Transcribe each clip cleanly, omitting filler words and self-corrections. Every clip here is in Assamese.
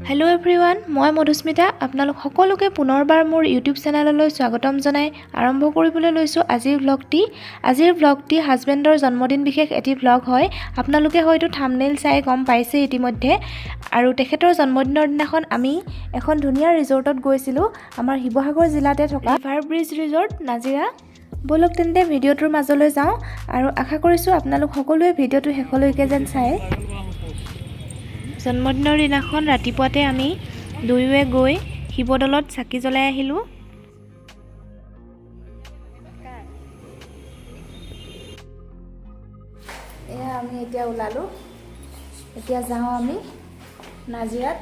हेलो एवरीवन मैं MadhuSmita আপোনালোক সকলোকে পুনৰবাৰ মোৰ ইউটিউব চেনেললৈ স্বাগতম জনাই আৰম্ভ কৰিবলৈ লৈছো আজিৰ ব্লগটি হাজবেণ্ডৰ জন্মদিন বিশেষ এটি ব্লগ হয় আপোনালোকে হয়তো থাম্বনেইল চাই গম পাইছে ইতিমধ্যে আৰু তেখেতৰ জন্মদিনৰ দিনাখন আমি এখন ধুনীয়া ৰিজৰ্টত গৈছিলো আমাৰ শিৱসাগৰ জিলাতে থকা ব্ৰিজ ৰিজৰ্ট নাজিৰা বলক তেন্তে ভিডিওটোৰ মাজলৈ যাওঁ আৰু আশা কৰিছো আপোনালোক সকলোৱে ভিডিওটো শেষলৈকে যেন চায় জন্মদিনৰ দিনাখন ৰাতিপুৱাতে আমি দুয়োৱে গৈ শিৱদলত চাকি জ্বলাই আহিলো এয়া আমি এতিয়া ওলালো এতিয়া যাওঁ আমি নাজিৰাত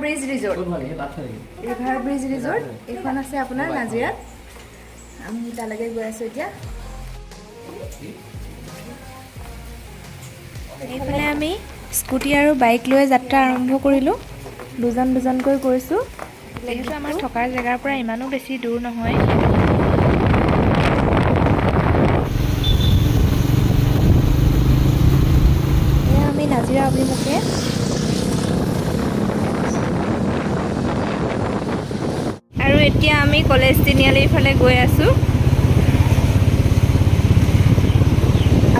ব্ৰিজ ৰিজৰ্ট এখন আছে আপোনাৰ নাজিৰাত আমি তালৈকে গৈ আছো এতিয়া এইফালে আমি স্কুটি আৰু বাইক লৈ যাত্ৰা আৰম্ভ কৰিলো দুজনকৈ গৈছো যেহেতু আমাৰ থকাৰ জেগাৰ পৰা ইমানো বেছি দূৰ নহয় এয়া আমি নাজিৰা অভিমুখে আৰু এতিয়া আমি কলেজ তিনিআলিৰ ফালে গৈ আছো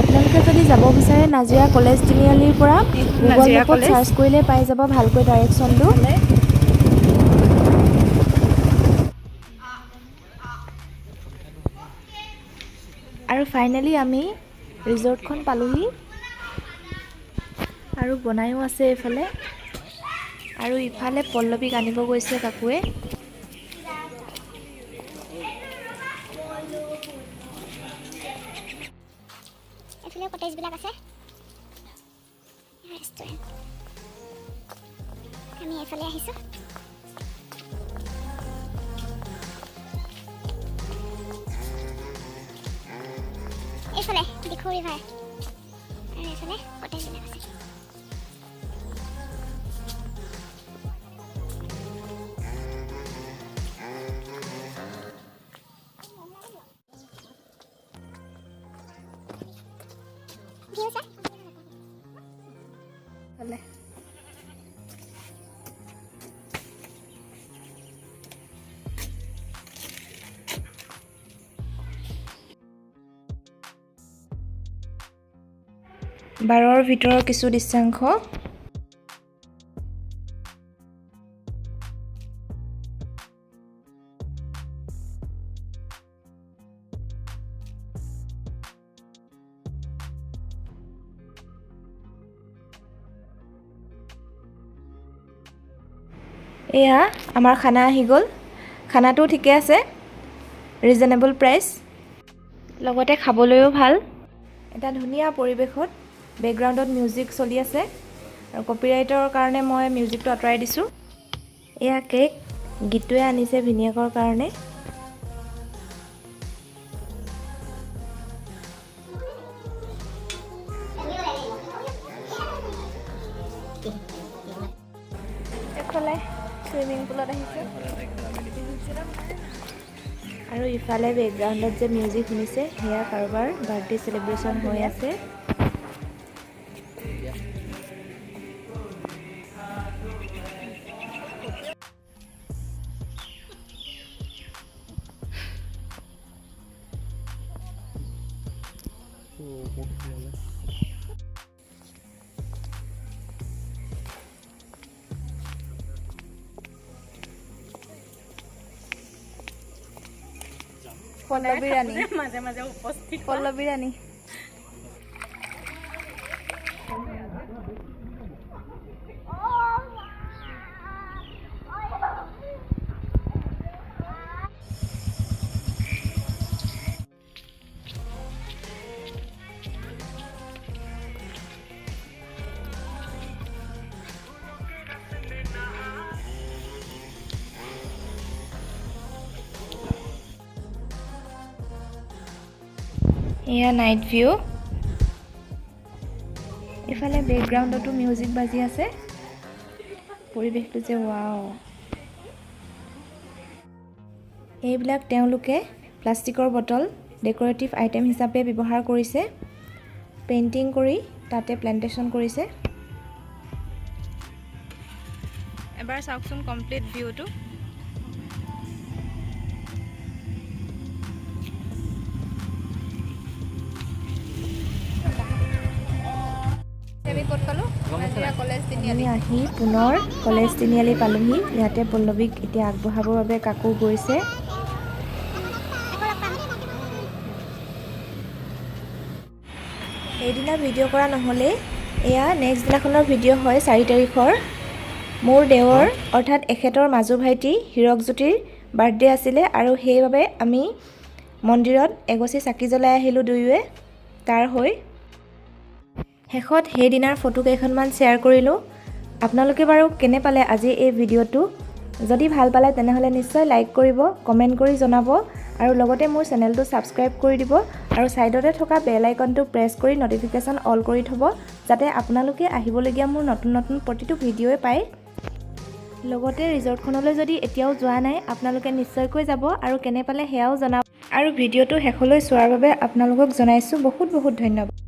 আপোনালোকে যদি যাব বিচাৰে নাজিৰা কলেজ তিনিআলিৰ পৰা গুগল মেপত সাৰ্চ কৰিলে পাই যাব ভালকৈ ডাইৰেকচনটো আৰু ফাইনালি আমি ৰিজৰ্টখন পালোহি আৰু বনায়ো আছে এইফালে আৰু ইফালে পল্লৱীক আনিব গৈছে কাকুৱে এফালে কটেজ বিলাক আছে ৰেষ্টুৰেন্ট আমি এফালে আহিছো এফালে দেখো ৰিভাৰ আৰু এফালে কটেজ বিলাক আছে বাৰৰ ভিতৰৰ কিছু দৃশ্যাংশ এয়া আমাৰ খানা আহি গ'ল খানাটো ঠিকে আছে ৰিজনেবল প্ৰাইচ লগতে খাবলৈও ভাল এটা ধুনীয়া পৰিৱেশত বেকগ্ৰাউণ্ডত মিউজিক চলি আছে আৰু কপিৰাইটৰ কাৰণে মই মিউজিকটো আঁতৰাই দিছোঁ এয়া কেক গীতটোৱে আনিছে ভিনিয়েকৰ কাৰণে এফালে সুইমিং পুলত আহিছে আৰু ইফালে বেকগ্ৰাউণ্ডত যে মিউজিক শুনিছে সেয়া কাৰোবাৰ বাৰ্থডে চেলিব্ৰেশ্যন হৈ আছে পল্লৱী ৰাণী মাজে মাজে উপস্থিত পল্লৱী ৰাণী এয়া নাইট ভিউ ইফালে বেকগ্ৰাউণ্ডতো মিউজিক বাজি আছে পৰিৱেশটো যে ৱাও এইবিলাক তেওঁলোকে প্লাষ্টিকৰ বটল ডেকোৰেটিভ আইটেম হিচাপে ব্যৱহাৰ কৰিছে পেইন্টিং কৰি তাতে প্লান্টেশ্যন কৰিছে এবাৰ চাওকচোন কমপ্লিট ভিউটো। আমি আহি পুনৰ কলেজ তিনিআলি পালোহি। ইয়াতে পল্লৱীক এতিয়া আগবঢ়াবৰ বাবে কাকো গৈছে। সেইদিনা ভিডিঅ' কৰা নহ'লেই, এয়া নেক্সট দিনাখনৰ ভিডিঅ' হয় 4 তাৰিখৰ। মোৰ দেৱৰ অৰ্থাৎ এখেতৰ মাজু ভাইটি হীৰকজ্যোতিৰ বাৰ্থডে আছিলে আৰু সেইবাবে আমি মন্দিৰত এগছি চাকি জ্বলাই আহিলোঁ দুয়োৱে তাৰ হৈ। শেষত সেইদিনাৰ ফটো কেইখনমান শ্বেয়াৰ কৰিলোঁ। আপোনালোকে বাৰু কেনে পালে আজি এই ভিডিঅ'টো? যদি ভাল পালে তেনেহ'লে নিশ্চয় লাইক কৰিব, কমেণ্ট কৰি জনাব আৰু লগতে মোৰ চেনেলটো ছাবস্ক্ৰাইব কৰি দিব আৰু ছাইডতে থকা বেল আইকনটো প্ৰেছ কৰি নটিফিকেশ্যন অল কৰি থ'ব, যাতে আপোনালোকে আহিবলগীয়া মোৰ নতুন নতুন প্ৰতিটো ভিডিঅ'ই পায়। লগতে ৰিজৰ্টখনলৈ যদি এতিয়াও যোৱা নাই আপোনালোকে নিশ্চয়কৈ যাব আৰু কেনে পালে সেয়াও জনাব। আৰু ভিডিঅ'টো শেষলৈ চোৱাৰ বাবে আপোনালোকক জনাইছোঁ বহুত বহুত ধন্যবাদ।